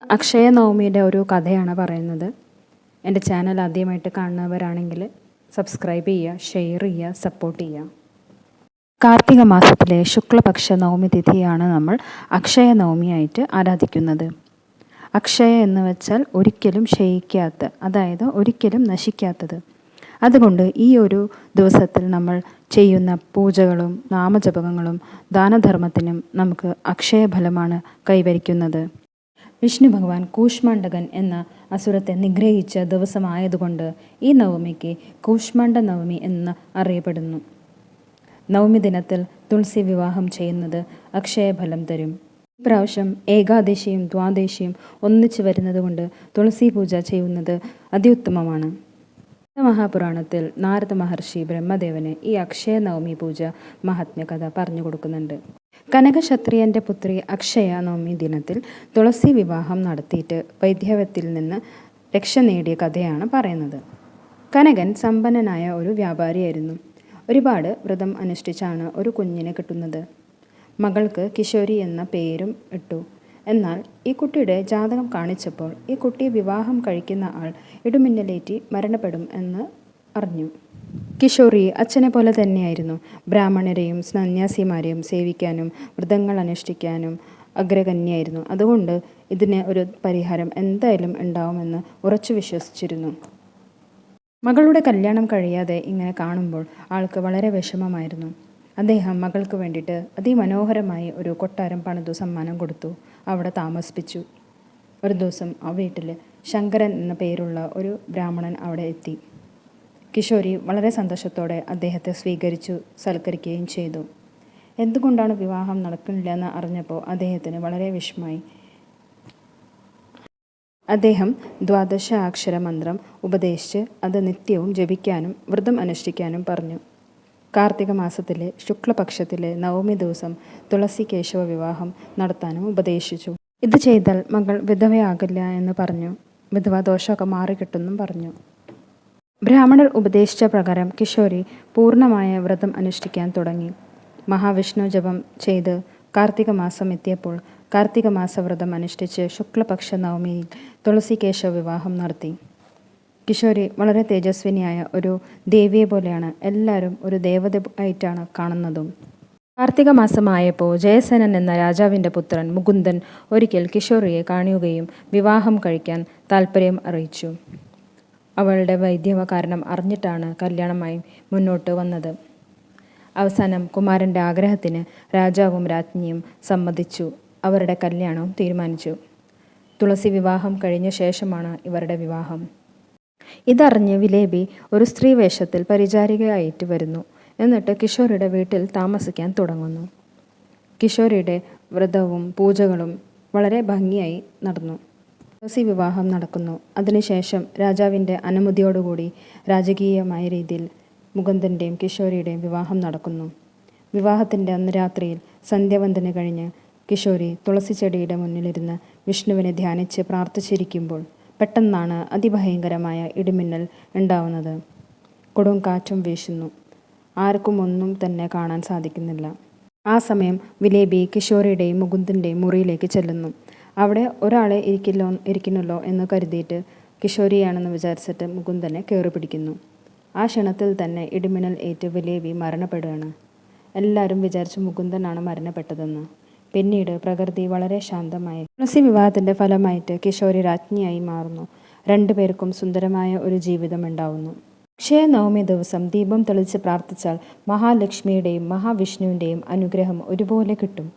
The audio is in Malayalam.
അക്ഷയ നവമിയുടെ ഒരു കഥയാണ് പറയുന്നത്. എൻ്റെ ചാനൽ ആദ്യമായിട്ട് കാണുന്നവരാണെങ്കിൽ സബ്സ്ക്രൈബ് ചെയ്യുക, ഷെയർ ചെയ്യുക, സപ്പോർട്ട് ചെയ്യുക. കാർത്തിക മാസത്തിലെ ശുക്ലപക്ഷ നവമി തിഥിയാണ് നമ്മൾ അക്ഷയ നവമിയായിട്ട് ആരാധിക്കുന്നത്. അക്ഷയ എന്ന് വെച്ചാൽ ഒരിക്കലും ക്ഷയിക്കാത്ത, അതായത് ഒരിക്കലും നശിക്കാത്തത്. അതുകൊണ്ട് ഈ ഒരു ദിവസത്തിൽ നമ്മൾ ചെയ്യുന്ന പൂജകളും നാമജപങ്ങളും ദാനധർമ്മത്തിനും നമുക്ക് അക്ഷയഫലമാണ് കൈവരിക്കുന്നത്. വിഷ്ണു ഭഗവാൻ കൂഷ്മാണ്ഡകൻ എന്ന അസുരത്തെ നിഗ്രഹിച്ച ദിവസമായതുകൊണ്ട് ഈ നവമിക്ക് കൂഷ്മാണ്ഡ നവമി എന്ന് അറിയപ്പെടുന്നു. നവമി ദിനത്തിൽ തുളസി വിവാഹം ചെയ്യുന്നത് അക്ഷയഫലം തരും. ഇപ്രാവശ്യം ഏകാദശിയും ദ്വാദശിയും ഒന്നിച്ചു വരുന്നതുകൊണ്ട് തുളസി പൂജ ചെയ്യുന്നത് അത്യുത്തമമാണ്. മഹാപുരാണത്തിൽ നാരദ മഹർഷി ബ്രഹ്മദേവന് ഈ അക്ഷയ നവമി പൂജ മഹാത്മ്യ കഥ പറഞ്ഞു കൊടുക്കുന്നുണ്ട്. കനകക്ഷത്രിയൻ്റെ പുത്രി അക്ഷയ നവമി ദിനത്തിൽ തുളസി വിവാഹം നടത്തിയിട്ട് വൈദ്യവത്തിൽ നിന്ന് രക്ഷ നേടിയ കഥയാണ് പറയുന്നത്. കനകൻ സമ്പന്നനായ ഒരു വ്യാപാരിയായിരുന്നു. ഒരുപാട് വ്രതം അനുഷ്ഠിച്ചാണ് ഒരു കുഞ്ഞിനെ കിട്ടുന്നത്. മകൾക്ക് കിശോരി എന്ന പേരും ഇട്ടു. എന്നാൽ ഈ കുട്ടിയുടെ ജാതകം കാണിച്ചപ്പോൾ ഈ കുട്ടിയെ വിവാഹം കഴിക്കുന്ന ആൾ ഇടിമിന്നലേറ്റി മരണപ്പെടും എന്ന് അറിഞ്ഞു. കിഷോറി അച്ഛനെ പോലെ തന്നെയായിരുന്നു. ബ്രാഹ്മണരെയും സന്യാസിമാരെയും സേവിക്കാനും വ്രതങ്ങൾ അനുഷ്ഠിക്കാനും അഗ്രഗണ്യായിരുന്നു. അതുകൊണ്ട് ഇതിന് ഒരു പരിഹാരം എന്തായാലും ഉണ്ടാവുമെന്ന് ഉറച്ചു വിശ്വസിച്ചിരുന്നു. മകളുടെ കല്യാണം കഴിയാതെ ഇങ്ങനെ കാണുമ്പോൾ ആൾക്ക് വളരെ വിഷമമായിരുന്നു. അദ്ദേഹം മകൾക്ക് വേണ്ടിയിട്ട് അതിമനോഹരമായി ഒരു കൊട്ടാരം പണിതു സമ്മാനം കൊടുത്തു. അവിടെ താമസിപ്പിച്ചു. ഒരു ദിവസം ആ വീട്ടിൽ ശങ്കരൻ എന്ന പേരുള്ള ഒരു ബ്രാഹ്മണൻ അവിടെ എത്തി. കിഷോരി വളരെ സന്തോഷത്തോടെ അദ്ദേഹത്തെ സ്വീകരിച്ചു സൽക്കരിക്കുകയും ചെയ്തു. എന്തുകൊണ്ടാണ് വിവാഹം നടക്കുന്നില്ല എന്ന് അറിഞ്ഞപ്പോൾ അദ്ദേഹത്തിന് വളരെ വിഷമമായി. അദ്ദേഹം ദ്വാദശ അക്ഷര മന്ത്രം ഉപദേശിച്ച് അത് നിത്യവും ജപിക്കാനും വ്രതം അനുഷ്ഠിക്കാനും പറഞ്ഞു. കാർത്തിക മാസത്തിലെ ശുക്ലപക്ഷത്തിലെ നവമി ദിവസം തുളസി കേശവ വിവാഹം നടത്താനും ഉപദേശിച്ചു. ഇത് ചെയ്താൽ മകൾ വിധവയാകില്ല എന്ന് പറഞ്ഞു. വിധവ ദോഷമൊക്കെ മാറിക്കിട്ടുമെന്നും പറഞ്ഞു. ബ്രാഹ്മണർ ഉപദേശിച്ച പ്രകാരം കിഷോരി പൂർണ്ണമായ വ്രതം അനുഷ്ഠിക്കാൻ തുടങ്ങി. മഹാവിഷ്ണു ജപം ചെയ്ത് കാർത്തിക മാസം എത്തിയപ്പോൾ കാർത്തിക മാസ വ്രതം അനുഷ്ഠിച്ച് ശുക്ലപക്ഷ നവമിയിൽ തുളസി കേശവ വിവാഹം നടത്തി. കിഷോരി വളരെ തേജസ്വിനിയായ ഒരു ദേവിയെ പോലെയാണ് എല്ലാവരും ഒരു ദേവത ആയിട്ടാണ് കാണുന്നതും. കാർത്തിക മാസമായപ്പോൾ ജയസേനൻ എന്ന രാജാവിൻ്റെ പുത്രൻ മുകുന്ദൻ ഒരിക്കൽ കിഷോറിയെ കാണുകയും വിവാഹം കഴിക്കാൻ താല്പര്യം അറിയിച്ചു. അവളുടെ വൈദ്യവ കാരണം അറിഞ്ഞിട്ടാണ് കല്യാണമായി മുന്നോട്ട് വന്നത്. അവസാനം കുമാരൻ്റെ ആഗ്രഹത്തിന് രാജാവും രാജ്ഞിയും സമ്മതിച്ചു. അവരുടെ കല്യാണവും തീരുമാനിച്ചു. തുളസി വിവാഹം കഴിഞ്ഞ ശേഷമാണ് ഇവരുടെ വിവാഹം. ഇതറിഞ്ഞ് വിലേബി ഒരു സ്ത്രീ വേഷത്തിൽ പരിചാരികയായിട്ട് വരുന്നു. എന്നിട്ട് കിഷോറിയുടെ വീട്ടിൽ താമസിക്കാൻ തുടങ്ങുന്നു. കിഷോറിയുടെ വ്രതവും പൂജകളും വളരെ ഭംഗിയായി നടന്നു. തുളസി വിവാഹം നടക്കുന്നു. അതിനുശേഷം രാജാവിൻ്റെ അനുമതിയോടുകൂടി രാജകീയമായ രീതിയിൽ മുകുന്ദൻ്റെയും കിഷോരിയുടെയും വിവാഹം നടക്കുന്നു. വിവാഹത്തിൻ്റെ അന്ന് രാത്രിയിൽ സന്ധ്യാവന്ദന കഴിഞ്ഞ് കിഷോരി തുളസി ചെടിയുടെ മുന്നിലിരുന്ന് വിഷ്ണുവിനെ ധ്യാനിച്ച് പ്രാർത്ഥിച്ചിരിക്കുമ്പോൾ പെട്ടെന്നാണ് അതിഭയങ്കരമായ ഇടിമിന്നൽ ഉണ്ടാവുന്നത്. കൊടും കാറ്റും വീശുന്നു. ആർക്കും ഒന്നും തന്നെ കാണാൻ സാധിക്കുന്നില്ല. ആ സമയം വിലേബി കിഷോറിയുടെയും മുകുന്ദൻ്റെയും മുറിയിലേക്ക് ചെല്ലുന്നു. അവിടെ ഒരാളെ ഇരിക്കുന്നല്ലോ എന്ന് കരുതിയിട്ട് കിഷോരിയാണെന്ന് വിചാരിച്ചിട്ട് മുകുന്ദനെ കയറി പിടിക്കുന്നു. ആ ക്ഷണത്തിൽ തന്നെ ഇടിമിന്നൽ ഏറ്റ് വിലേബി മരണപ്പെടുകയാണ്. എല്ലാവരും വിചാരിച്ചു മുകുന്ദനാണ് മരണപ്പെട്ടതെന്ന്. പിന്നീട് പ്രകൃതി വളരെ ശാന്തമായി. തുളസി വിവാഹത്തിൻ്റെ ഫലമായിട്ട് കിഷോരി രാജ്ഞിയായി മാറുന്നു. രണ്ടുപേർക്കും സുന്ദരമായ ഒരു ജീവിതം ഉണ്ടാവുന്നു. അക്ഷയ നവമി ദിവസം ദീപം തെളിച്ച് പ്രാർത്ഥിച്ചാൽ മഹാലക്ഷ്മിയുടെയും മഹാവിഷ്ണുവിൻ്റെയും അനുഗ്രഹം ഒരുപോലെ കിട്ടും.